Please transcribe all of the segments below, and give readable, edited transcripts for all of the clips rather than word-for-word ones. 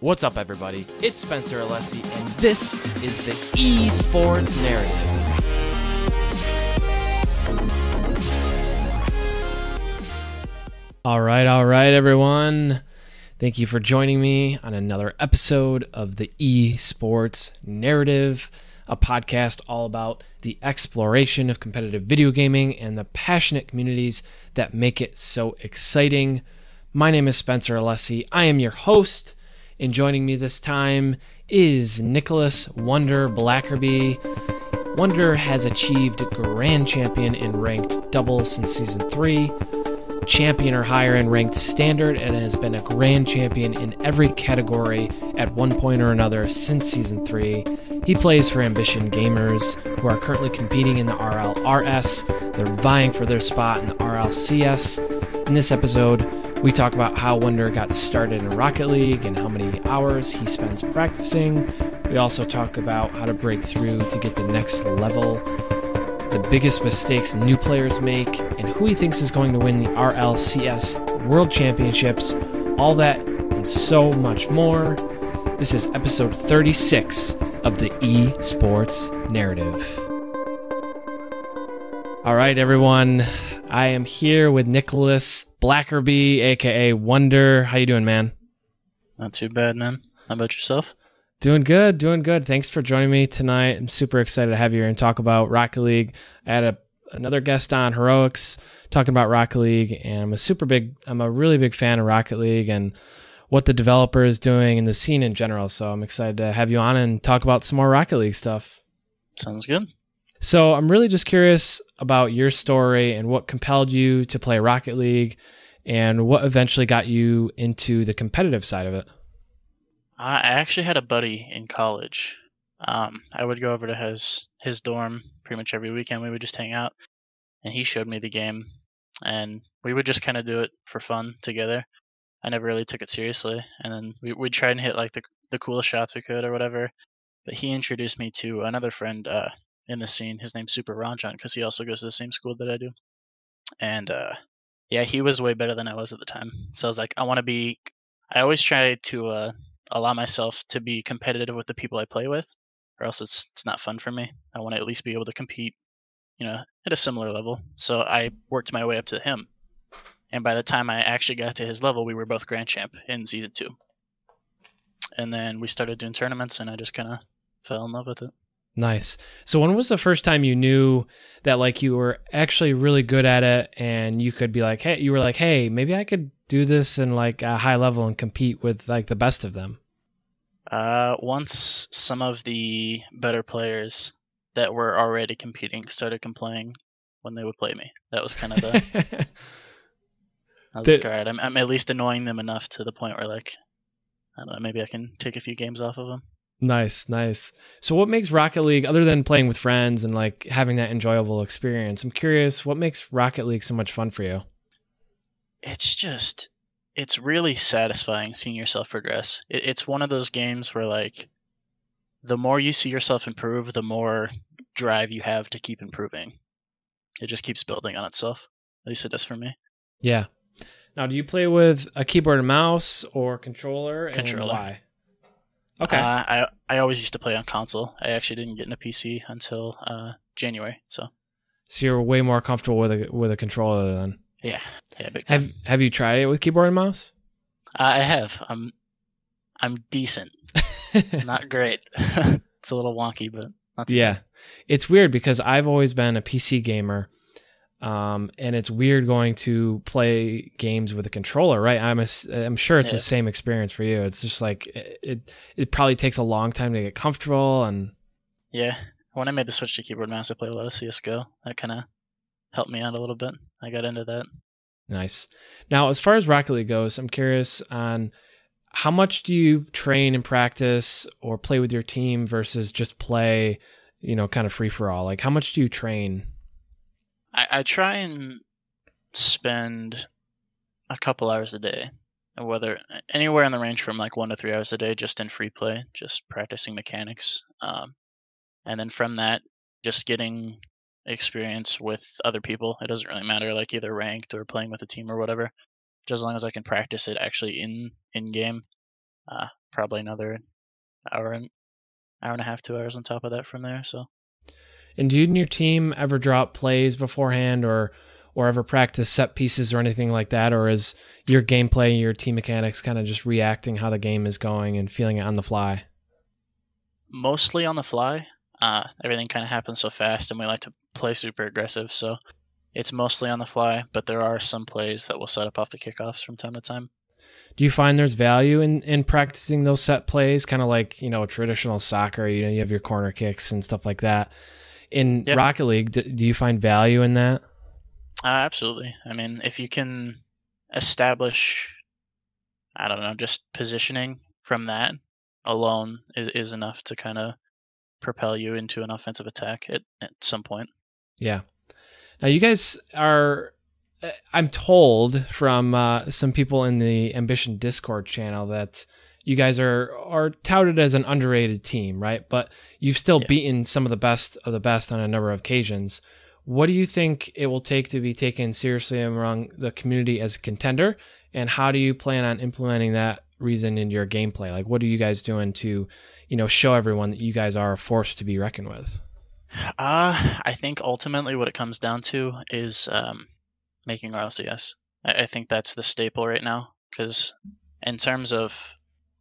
What's up, everybody? It's Spencer Alessi, and this is the Esports Narrative. All right, everyone. Thank you for joining me on another episode of the Esports Narrative, a podcast all about the exploration of competitive video gaming and the passionate communities that make it so exciting. My name is Spencer Alessi. I am your host. And joining me this time is Nicholas Wonder Blackerby. Wonder has achieved Grand Champion in Ranked Doubles since Season 3, Champion or higher in Ranked Standard, and has been a Grand Champion in every category at one point or another since Season 3. He plays for Ambition Gamers, who are currently competing in the RLRS. They're vying for their spot in the RLCS. In this episode, we talk about how Wonder got started in Rocket League and how many hours he spends practicing. We also talk about how to break through to get the next level, the biggest mistakes new players make, and who he thinks is going to win the RLCS World Championships. All that and so much more. This is episode 36 of the Esports Narrative. All right, everyone. I am here with Nicholas Blackerby, aka Wonder. How you doing, man? Not too bad, man. How about yourself? Doing good. Thanks for joining me tonight. I'm super excited to have you here and talk about Rocket League. I had another guest on, Heroics, talking about Rocket League, and I'm a really big fan of Rocket League and what the developer is doing and the scene in general. So I'm excited to have you on and talk about some more Rocket League stuff. Sounds good. So I'm really just curious about your story and what compelled you to play Rocket League and what eventually got you into the competitive side of it. I actually had a buddy in college. I would go over to his dorm pretty much every weekend. We would just hang out, and he showed me the game, and we would just kind of do it for fun together. I never really took it seriously, and then we'd try and hit like the coolest shots we could or whatever. But he introduced me to another friend in the scene. His name's Super Ranjan because he also goes to the same school that I do. And yeah, he was way better than I was at the time. So I was like, I always try to allow myself to be competitive with the people I play with, or else it's not fun for me. I want to at least be able to compete, at a similar level. So I worked my way up to him. And by the time I actually got to his level, we were both Grand Champ in Season 2. And then we started doing tournaments, and I just kind of fell in love with it. Nice. So when was the first time you knew that like you were actually really good at it and you could be like, hey, maybe I could do this in like a high level and compete with like the best of them? Once some of the better players that were already competing started complaining when they would play me. That was kind of I was like, all right, I'm at least annoying them enough to the point where like, I don't know, maybe I can take a few games off of them. Nice. So what makes Rocket League, other than playing with friends and like having that enjoyable experience, I'm curious, what makes Rocket League so much fun for you? It's really satisfying seeing yourself progress. It's one of those games where like, the more you see yourself improve, the more drive you have to keep improving. It just keeps building on itself. At least it does for me. Yeah. Now, do you play with a keyboard and mouse or controller? Controller. And why? Okay. I always used to play on console. I actually didn't get into PC until January. So you're way more comfortable with a controller then. Yeah, big time. Have you tried it with keyboard and mouse? I have. I'm decent. Not great. It's a little wonky, but not too bad. It's weird because I've always been a PC gamer. And it's weird going to play games with a controller, right? I'm sure it's the same experience for you. It's just like it probably takes a long time to get comfortable. And yeah, when I made the switch to keyboard mouse, I played a lot of CS:GO. That kind of helped me out a little bit. I got into that. Nice. Now, as far as Rocket League goes, I'm curious on how much do you train and practice or play with your team versus just play, kind of free for all? Like, how much do you train? I try and spend a couple hours a day, whether anywhere in the range from like 1 to 3 hours a day, just in free play, just practicing mechanics. And then from that, just getting experience with other people. It doesn't really matter, like either ranked or playing with a team or whatever, just as long as I can practice it actually in game. probably another hour and a half, 2 hours on top of that from there. So. And do you and your team ever drop plays beforehand or ever practice set pieces or anything like that? Or is your gameplay, your team mechanics kind of just reacting how the game is going and feeling it on the fly? Mostly on the fly. Everything kind of happens so fast, and we like to play super aggressive. So it's mostly on the fly, but there are some plays that we'll set up off the kickoffs from time to time. Do you find there's value in practicing those set plays, kind of like, traditional soccer, you have your corner kicks and stuff like that. In Rocket League, do you find value in that? Absolutely. I mean, if you can establish, I don't know, just positioning from that alone is enough to kind of propel you into an offensive attack at some point. Yeah. Now you guys are, I'm told from some people in the Ambition Discord channel that you guys are touted as an underrated team, right? But you've still beaten some of the best on a number of occasions. What do you think it will take to be taken seriously among the community as a contender? And how do you plan on implementing that reason in your gameplay? Like, what are you guys doing to, show everyone that you guys are a force to be reckoned with? I think ultimately what it comes down to is making RLCS. I think that's the staple right now, because in terms of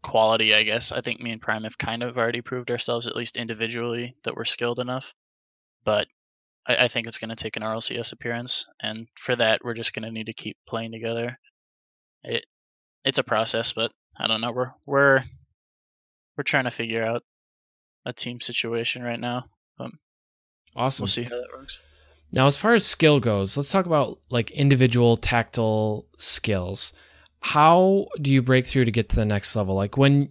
quality, I guess, I think me and Prime have kind of already proved ourselves, at least individually, that we're skilled enough. But I think it's going to take an RLCS appearance, and for that, we're just going to need to keep playing together. It's a process, but I don't know. We're trying to figure out a team situation right now. Awesome. We'll see how that works. Now, as far as skill goes, let's talk about like individual tactile skills. How do you break through to get to the next level? Like when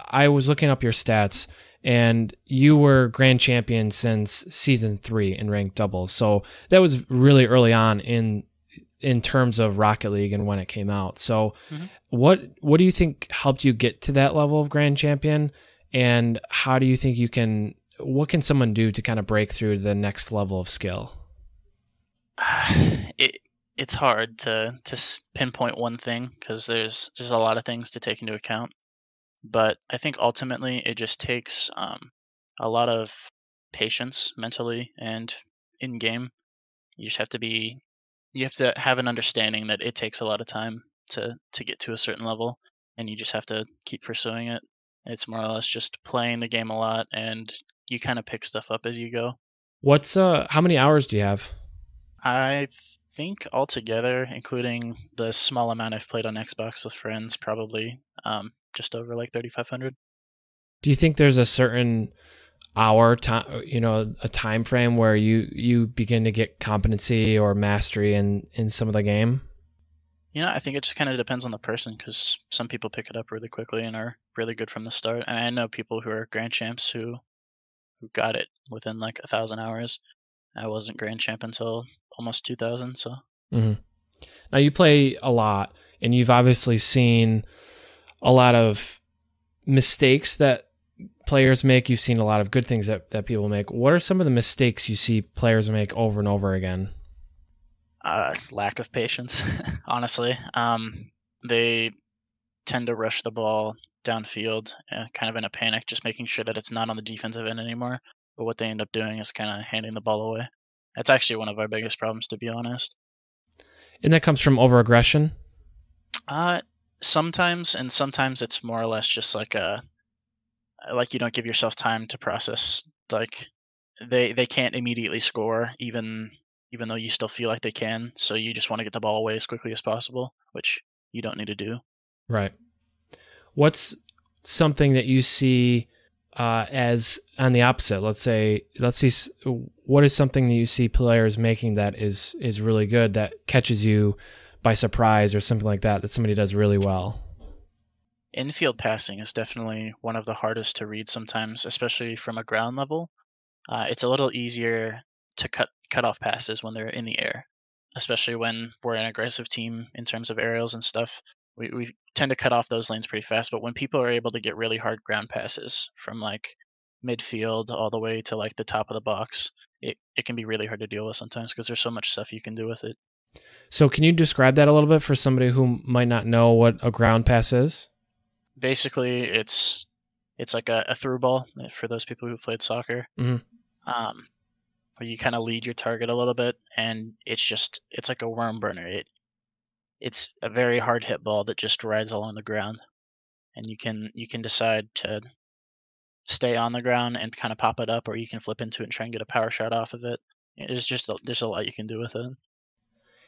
I was looking up your stats, and you were grand champion since season 3 in ranked doubles. So that was really early on in terms of Rocket League and when it came out. So what do you think helped you get to that level of grand champion? And how do you think what can someone do to kind of break through to the next level of skill? It's hard to pinpoint one thing, because there's a lot of things to take into account. But I think ultimately it just takes a lot of patience mentally and in game. You have to have an understanding that it takes a lot of time to get to a certain level, and you just have to keep pursuing it. It's more or less just playing the game a lot, and you kind of pick stuff up as you go. How many hours do you have? I think altogether, including the small amount I've played on Xbox with friends, probably just over like 3,500. Do you think there's a certain hour time, a time frame where you begin to get competency or mastery in some of the game? I think it just kind of depends on the person, because some people pick it up really quickly and are really good from the start. And I know people who are grand champs who got it within like 1,000 hours. I wasn't grand champ until almost 2,000. So Now you play a lot, and you've obviously seen a lot of mistakes that players make. You've seen a lot of good things that people make. What are some of the mistakes you see players make over and over again? Lack of patience, honestly. They tend to rush the ball downfield, kind of in a panic, just making sure that it's not on the defensive end anymore. But what they end up doing is kind of handing the ball away. That's actually one of our biggest problems, to be honest. And that comes from over-aggression? Sometimes, and sometimes it's more or less just like you don't give yourself time to process. Like they can't immediately score, even though you still feel like they can. So you just want to get the ball away as quickly as possible, which you don't need to do. Right. What's something that you see as on the opposite? Let's see. What is something that you see players making that is really good, that catches you by surprise, or something like that somebody does really well? Infield passing is definitely one of the hardest to read sometimes, especially from a ground level. It's a little easier to cut off passes when they're in the air, especially when we're an aggressive team in terms of aerials and stuff. We tend to cut off those lanes pretty fast, but when people are able to get really hard ground passes from like midfield all the way to like the top of the box, it can be really hard to deal with sometimes, because there's so much stuff you can do with it. So can you describe that a little bit for somebody who might not know what a ground pass is? basically it's like a through ball for those people who played soccer. Mhm. Where you kind of lead your target a little bit, and it's like a worm burner. It's a very hard hit ball that just rides along the ground, and you can decide to stay on the ground and kind of pop it up, or you can flip into it and try and get a power shot off of it. There's a lot you can do with it.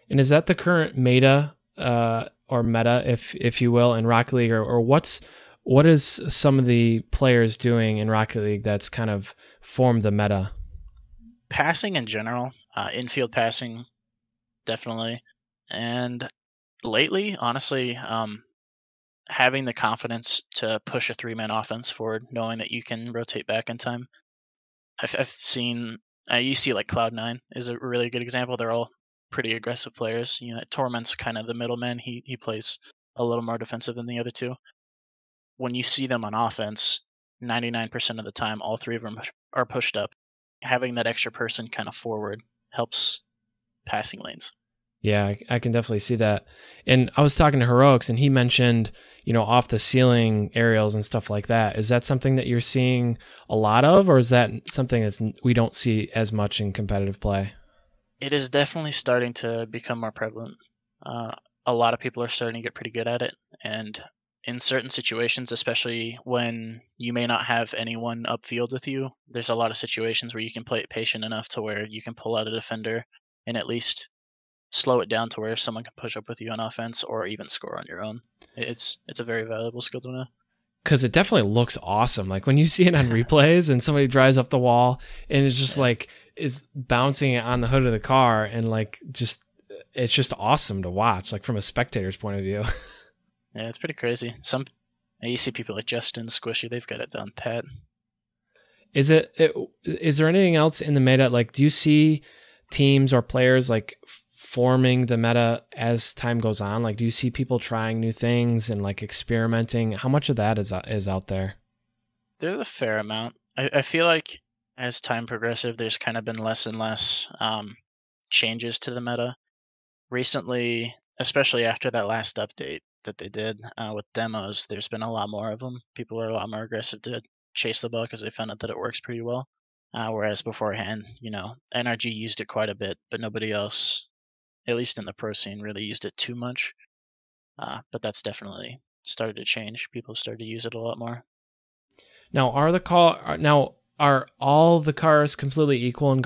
And is that the current meta or meta, if you will, in Rocket League, or what is some of the players doing in Rocket League that's kind of formed the meta? Passing in general, infield passing definitely, and lately, honestly, having the confidence to push a three-man offense forward, knowing that you can rotate back in time. I've seen you see like Cloud9 is a really good example. They're all pretty aggressive players. You know, Torment's kind of the middleman. He plays a little more defensive than the other two. When you see them on offense, 99% of the time, all three of them are pushed up. Having that extra person kind of forward helps passing lanes. Yeah, I can definitely see that. And I was talking to Heroics, and he mentioned, off the ceiling aerials and stuff like that. Is that something that you're seeing a lot of, or is that something we don't see as much in competitive play? It is definitely starting to become more prevalent. A lot of people are starting to get pretty good at it, and in certain situations, especially when you may not have anyone upfield with you, there's a lot of situations where you can play it patient enough to where you can pull out a defender and at least slow it down to where someone can push up with you on offense or even score on your own. It's a very valuable skill to know. Because it definitely looks awesome. Like when you see it on replays and somebody drives up the wall and it's just like is bouncing on the hood of the car, and it's just awesome to watch, like from a spectator's point of view. Yeah, it's pretty crazy. You see people like Justin Squishy, they've got it down pat. Is there anything else in the meta? Like, do you see teams or players like forming the meta as time goes on? Like, do you see people trying new things and like experimenting? How much of that is out there? There's a fair amount. I feel like as time progressive, there's kind of been less and less changes to the meta. Recently, especially after that last update that they did with demos, there's been a lot more of them. People are a lot more aggressive to chase the ball because they found out that it works pretty well. Whereas beforehand, NRG used it quite a bit, but nobody else, at least in the pro scene, really used it too much. But that's definitely started to change. People started to use it a lot more. Now, are all the cars completely equal in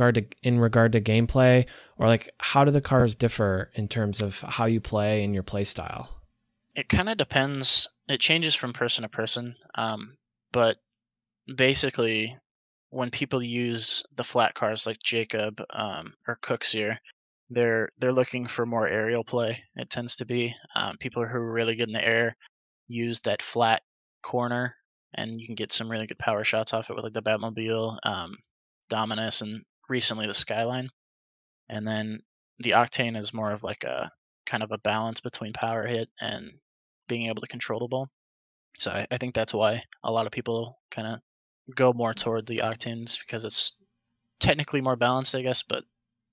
regard to gameplay, or like how do the cars differ in terms of how you play and your play style? It kind of depends. It changes from person to person. But basically, when people use the flat cars like Jacob or Cookseer, they're looking for more aerial play. It tends to be people who are really good in the air use that flat corner, and you can get some really good power shots off it with like the Batmobile, Dominus, and recently the Skyline. And then the Octane is more of like a kind of a balance between power hit and being able to control the ball. So I think that's why a lot of people kind of go more toward the Octanes, because it's technically more balanced, I guess, but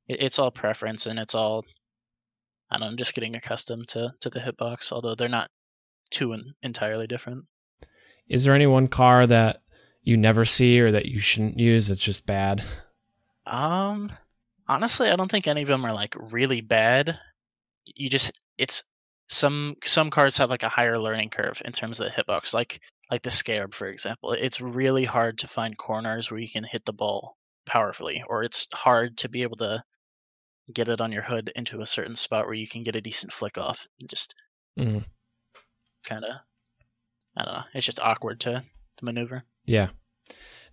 it's all preference, and it's all, I don't know, I'm just getting accustomed to the hitbox, although they're not too entirely different. Is there any one car that you never see or that you shouldn't use that's just bad? Honestly, I don't think any of them are like really bad. It's some cards have like a higher learning curve in terms of the hitbox, like the Scarab, for example. It's really hard to find corners where you can hit the ball powerfully, or it's hard to be able to get it on your hood into a certain spot where you can get a decent flick off. Just kind of, I don't know. It's just awkward to maneuver. Yeah.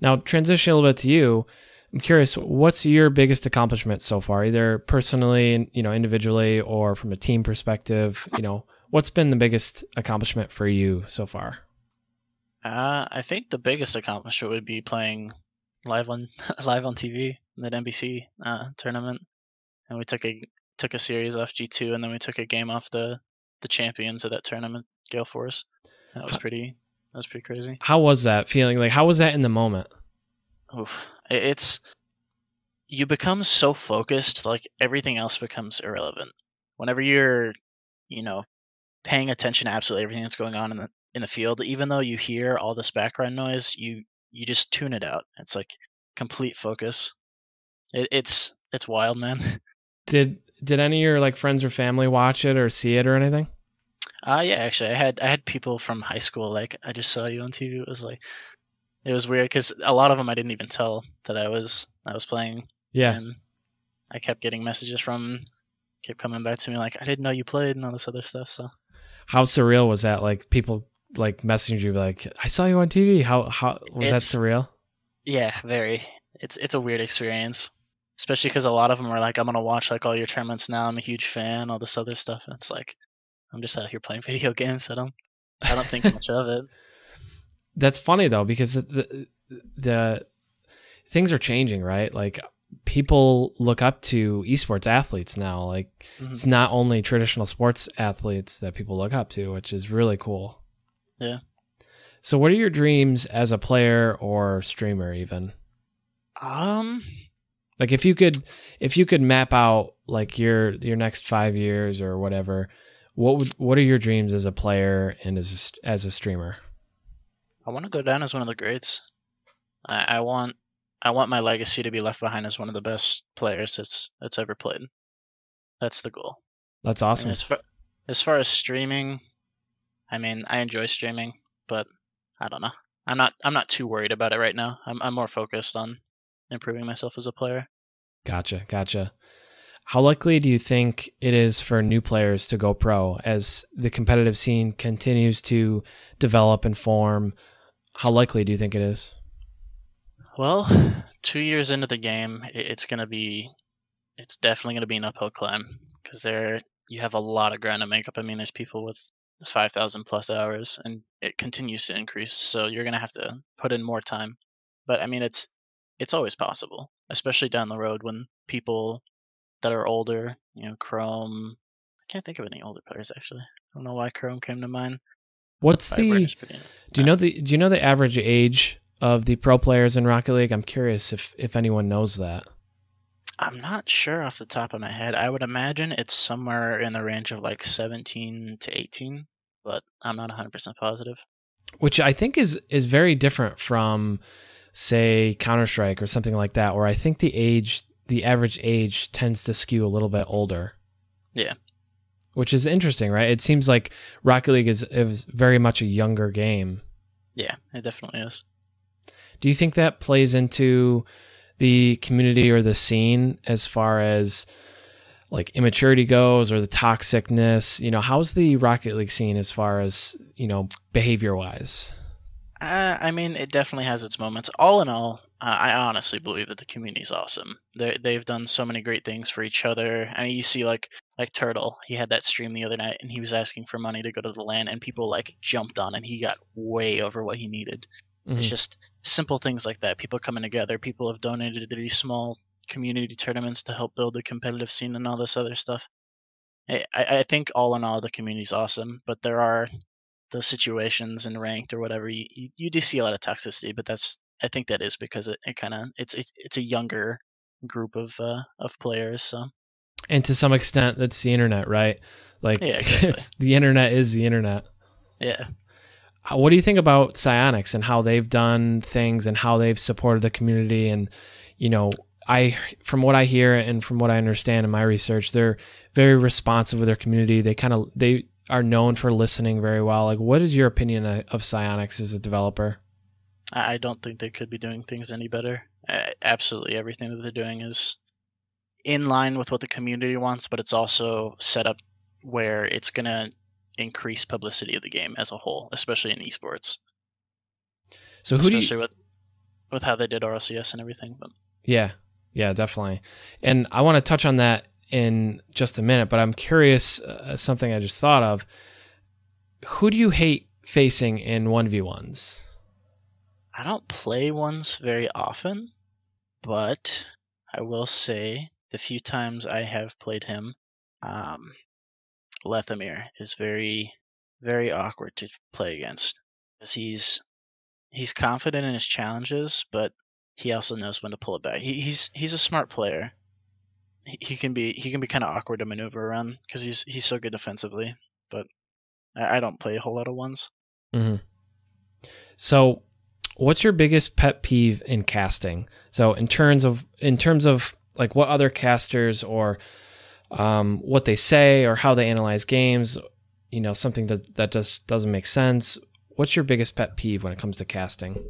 Now, transition a little bit to you. I'm curious, what's your biggest accomplishment so far, either personally, individually, or from a team perspective? What's been the biggest accomplishment for you so far? I think the biggest accomplishment would be playing live on TV in that NBC tournament, and we took a series off G2, and then we took a game off the champions of that tournament, Gale Force. That was pretty crazy. How was that feeling? Like, how was that in the moment? Oof. You become so focused, like everything else becomes irrelevant. Whenever you're, paying attention to absolutely everything that's going on in the field, even though you hear all this background noise, you just tune it out. It's like complete focus. It's wild, man. Did any of your like friends or family watch it or see it or anything? Yeah, actually, I had people from high school like, I just saw you on TV. It was like it was weird because a lot of them I didn't even tell that I was playing, Yeah. and I kept getting messages from kept coming back to me like, I didn't know you played and all this other stuff. So How surreal was that? Like people like messaging you like, I saw you on TV. How was that it's surreal? yeah, very. It's a weird experience, especially because a lot of them are like, I'm gonna watch like all your tournaments now. I'm a huge fan, all this other stuff, and it's like I'm just out here playing video games. I don't think much of it. That's funny though because the things are changing, right? Like people look up to esports athletes now. Like Mhm. it's not only traditional sports athletes that people look up to, which is really cool. Yeah. So what are your dreams as a player or streamer even? Um. Like if you could map out like your next 5 years or whatever, what are your dreams as a player and as a streamer? I want to go down as one of the greats. I want my legacy to be left behind as one of the best players that's ever played. That's the goal. That's And awesome. as far as streaming, I mean, I enjoy streaming, but I don't know. I'm not too worried about it right now. I'm more focused on improving myself as a player. Gotcha. How likely do you think it is for new players to go pro as the competitive scene continues to develop and form? How likely do you think it is? Well, 2 years into the game, it's definitely gonna be an uphill climb because there you have a lot of ground to make up. I mean, there's people with 5,000 plus hours, and it continues to increase. So you're gonna have to put in more time. But I mean, it's always possible, especially down the road when people that are older, Chrome. I can't think of any older players actually. I don't know why Chrome came to mind. What's Vibrant the is pretty. do you know the average age of the pro players in Rocket League? I'm curious if anyone knows that. I'm not sure off the top of my head. I would imagine it's somewhere in the range of like 17 to 18, but I'm not 100% positive. Which I think is very different from say Counter-Strike or something like that, where I think the average age tends to skew a little bit older. Yeah. Which is interesting, right? It seems like Rocket League is very much a younger game. Yeah, it definitely is. Do you think that plays into the community or the scene as far as like immaturity goes or the toxicness? How's the Rocket League scene as far as, behavior wise? I mean, it definitely has its moments. All in all, I honestly believe that the community is awesome. They've done so many great things for each other. I mean, you see, like Turtle, he had that stream the other night, and he was asking for money to go to the LAN, and people like jumped on, and he got way over what he needed. It's Mm-hmm. just simple things like that. People coming together. People have donated to these small community tournaments to help build the competitive scene and all this other stuff. I think all in all, the community's awesome, but there are the situations in ranked or whatever, you do see a lot of toxicity, but I think that is because it kind of it's a younger group of players. So And to some extent, that's the internet, right? Like, yeah, exactly. it's the internet is the internet. Yeah. What do you think about Psyonix and how they've done things and how they've supported the community? And, from what I hear and from what I understand in my research, they're very responsive with their community. They are known for listening very well. Like, what is your opinion of Psyonix as a developer? I don't think they could be doing things any better. Absolutely everything that they're doing is in line with what the community wants, but it's also set up where it's going to increase publicity of the game as a whole, especially in esports. So especially with how they did RLCS and everything. But Yeah, definitely. And I want to touch on that in just a minute, but I'm curious, something I just thought of. Who do you hate facing in 1v1s? I don't play ones very often, but I will say the few times I have played him, um, Lethamir is very, very awkward to play against because he's confident in his challenges, but he also knows when to pull it back. He's a smart player. He can be kind of awkward to maneuver around because he's so good defensively. But I don't play a whole lot of ones. Mm-hmm. So, what's your biggest pet peeve in casting? So, in terms of like what other casters or what they say or how they analyze games, something that just doesn't make sense. What's your biggest pet peeve when it comes to casting?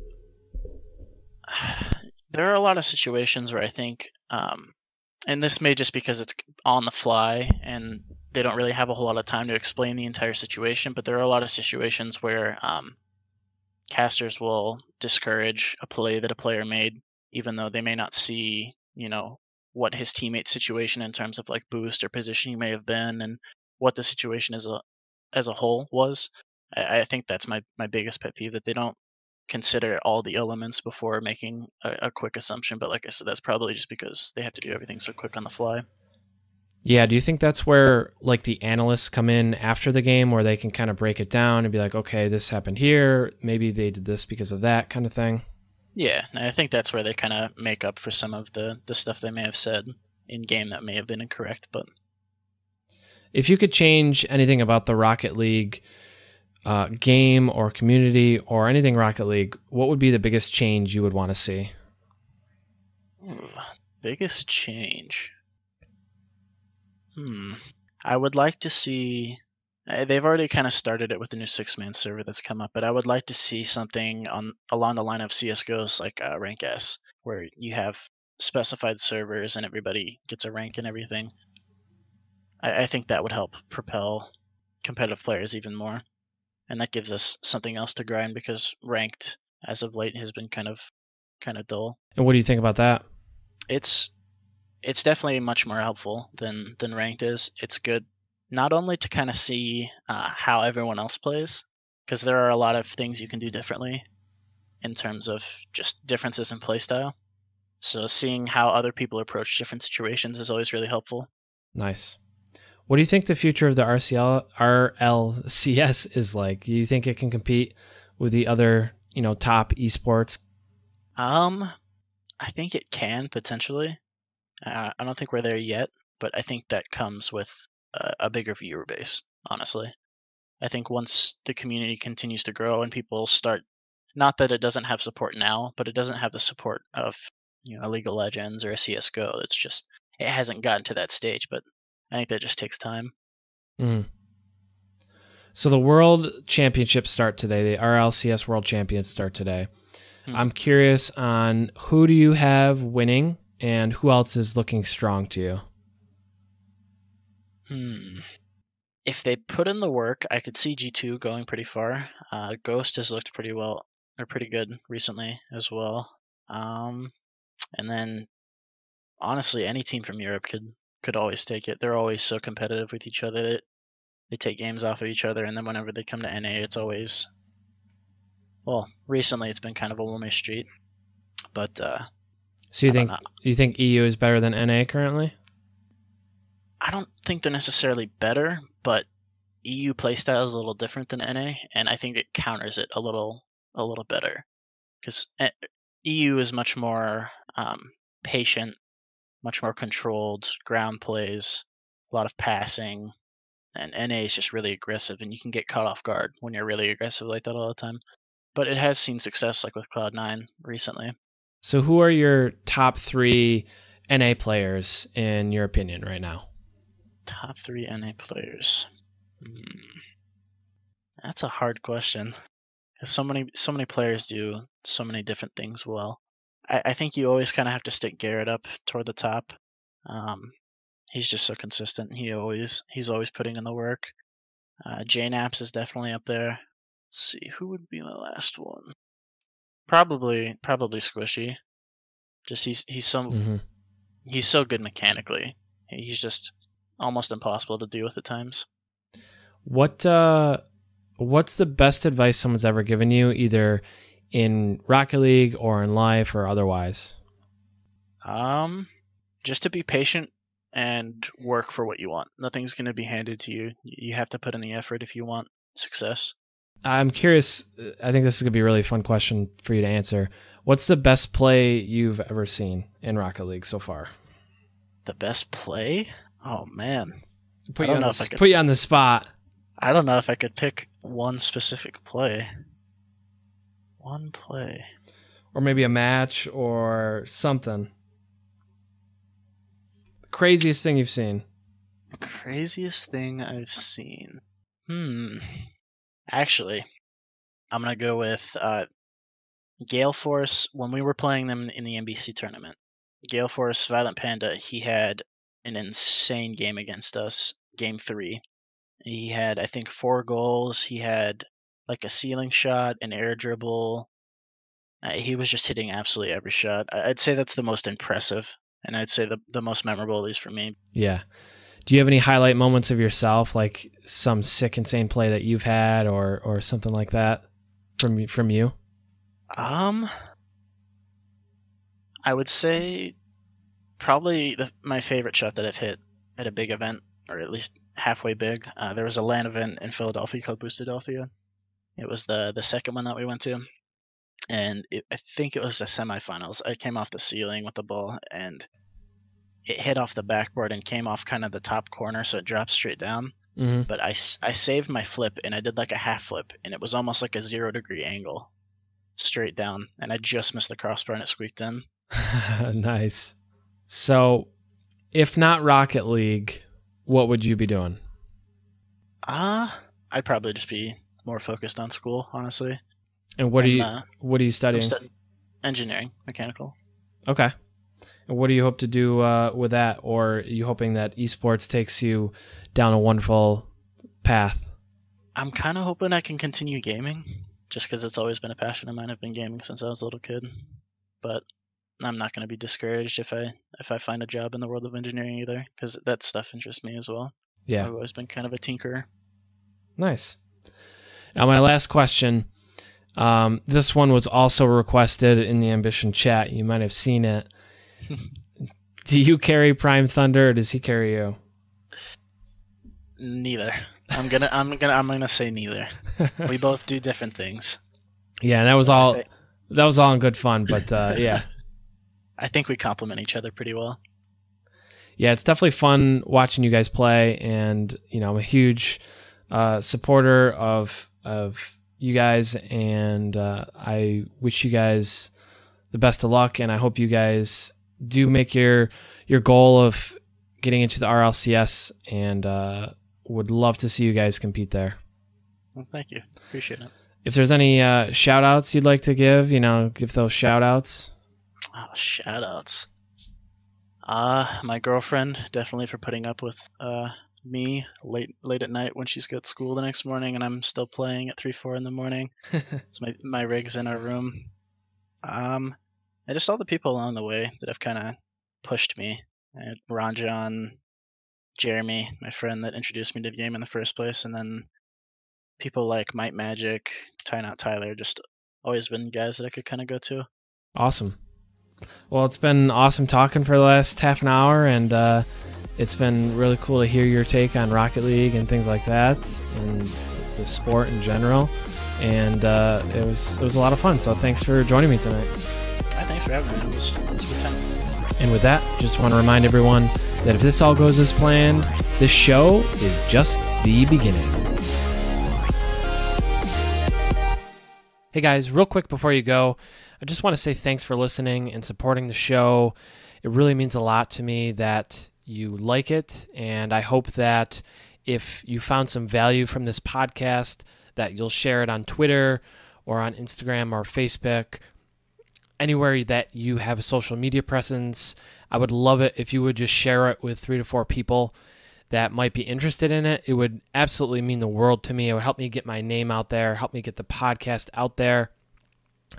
There are a lot of situations where I think, and this may just because it's on the fly and they don't really have a whole lot of time to explain the entire situation, but there are a lot of situations where casters will discourage a play that a player made, even though they may not see, what his teammate's situation in terms of like boost or position he may have been and what the situation as a whole was. I think that's my biggest pet peeve, that they don't consider all the elements before making a quick assumption. But like I said, that's probably just because they have to do everything so quick on the fly. Yeah, do you think that's where like the analysts come in after the game, where they can kind of break it down and be like, okay, this happened here, maybe they did this because of that kind of thing? Yeah, and I think that's where they kind of make up for some of the stuff they may have said in game that may have been incorrect. But if you could change anything about the Rocket League game or community or anything Rocket League, what would be the biggest change you would want to see? Biggest change. I would like to see. They've already kind of started it with the new 6-man server that's come up, but I would like to see something along the line of CS:GO's like Rank S, where you have specified servers and everybody gets a rank and everything. I think that would help propel competitive players even more, and that gives us something else to grind, because ranked as of late has been kind of dull. And what do you think about that? It's definitely much more helpful than ranked is. It's good not only to kind of see how everyone else plays, because there are a lot of things you can do differently in terms of just differences in playstyle. So seeing how other people approach different situations is always really helpful. Nice. What do you think the future of the RLCS is like? Do you think it can compete with the other, top esports? I think it can potentially. I don't think we're there yet, but I think that comes with a bigger viewer base, honestly. I think once the community continues to grow and people start, not that it doesn't have support now, but it doesn't have the support of a League of Legends or a CS:GO. It's just, it hasn't gotten to that stage, but I think that just takes time. Mm. So the World Championships start today. The RLCS World Champions start today. I'm curious on who do you have winning and who else is looking strong to you? If they put in the work, I could see G2 going pretty far. Ghost has looked pretty well, or pretty good recently as well. And then honestly, any team from Europe could always take it. They're always so competitive with each other. They take games off of each other, and then whenever they come to NA, it's always, well, recently it's been kind of a one-way street. But so you think EU is better than NA currently? I don't think they're necessarily better, but EU playstyle is a little different than NA, and I think it counters it a little better, because EU is much more patient, much more controlled, ground plays, a lot of passing, and NA is just really aggressive, and you can get caught off guard when you're really aggressive like that all the time. But it has seen success, like with Cloud9 recently. So who are your top 3 NA players in your opinion right now? Top 3 NA players. That's a hard question. So many players do so many different things well. I think you always kind of have to stick Garrett up toward the top. He's just so consistent. He's always putting in the work. JNaps is definitely up there. Let's see, who would be the last one? Probably Squishy. Just he's so good mechanically. He's just almost impossible to deal with at times. What's the best advice someone's ever given you, either in Rocket League or in life or otherwise? Just to be patient and work for what you want. Nothing's going to be handed to you. You have to put in the effort if you want success. I'm curious. I think this is going to be a really fun question for you to answer. What's the best play you've ever seen in Rocket League so far? The best play? Oh man. Put you on the spot. I don't know if I could pick One specific play. One play. Or maybe a match or something. The craziest thing you've seen. Craziest thing I've seen. Actually, I'm going to go with Gale Force. When we were playing them in the NBC tournament, Gale Force, Violent Panda, he had an insane game against us, game 3. He had, I think, 4 goals. He had like a ceiling shot, an air dribble. He was just hitting absolutely every shot. I'd say that's the most impressive, and I'd say the most memorable, at least for me. Yeah. Do you have any highlight moments of yourself, like some sick, insane play that you've had, or something like that from you? I would say probably my favorite shot that I've hit at a big event, or at least halfway big. There was a LAN event in Philadelphia called Boostadelphia. It was the second one that we went to, and I think it was the semifinals. I came off the ceiling with the ball, and it hit off the backboard and came off kind of the top corner, so it dropped straight down. Mm-hmm. But I saved my flip, and I did like a half flip, and it was almost like a 0-degree angle straight down, and I just missed the crossbar and it squeaked in. Nice. So, if not Rocket League, what would you be doing? I'd probably just be more focused on school, honestly. And what are you studying? Engineering, mechanical. Okay. And what do you hope to do with that? Or are you hoping that esports takes you down a wonderful path? I'm kind of hoping I can continue gaming, just because it's always been a passion of mine. I've been gaming since I was a little kid. But I'm not going to be discouraged if I find a job in the world of engineering either, because that stuff interests me as well. Yeah. I've always been kind of a tinkerer. Nice. Now, my last question. This one was also requested in the Ambition chat. You might have seen it. Do you carry PrimeThunder, or does he carry you? Neither. I'm gonna say neither. We both do different things. Yeah, and that was all in good fun, but yeah. I think we complement each other pretty well. Yeah, it's definitely fun watching you guys play, and I'm a huge supporter of you guys, and I wish you guys the best of luck, and I hope you guys do make your goal of getting into the RLCS, and would love to see you guys compete there. Well, thank you. Appreciate it. If there's any shout outs you'd like to give those shout outs. Oh, shout outs. My girlfriend, definitely, for putting up with me late at night when she's got school the next morning and I'm still playing at 3-4 in the morning. It's my rig's in our room. And just all the people along the way that have kind of pushed me. Ranjan, Jeremy, my friend that introduced me to the game in the first place, and then people like Might Magic, Tie Not Tyler, just always been guys that I could kind of go to. Awesome. Well, it's been awesome talking for the last half an hour, and it's been really cool to hear your take on Rocket League and things like that, and the sport in general. And it was a lot of fun. So thanks for joining me tonight. Thanks for having me. It was a good time. And with that, just want to remind everyone that if this all goes as planned, this show is just the beginning. Hey guys, real quick before you go, I just want to say thanks for listening and supporting the show. It really means a lot to me that you like it, and I hope that if you found some value from this podcast, that you'll share it on Twitter or on Instagram or Facebook, anywhere that you have a social media presence. I would love it if you would just share it with 3 to 4 people that might be interested in it. It would absolutely mean the world to me. It would help me get my name out there, help me get the podcast out there.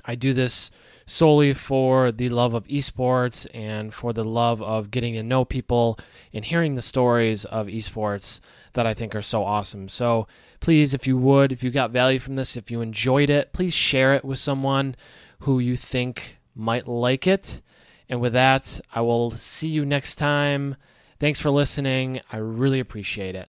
I do this solely for the love of esports and for the love of getting to know people and hearing the stories of esports that I think are so awesome. So please, if you got value from this, if you enjoyed it, please share it with someone who you think might like it. And with that, I will see you next time. Thanks for listening. I really appreciate it.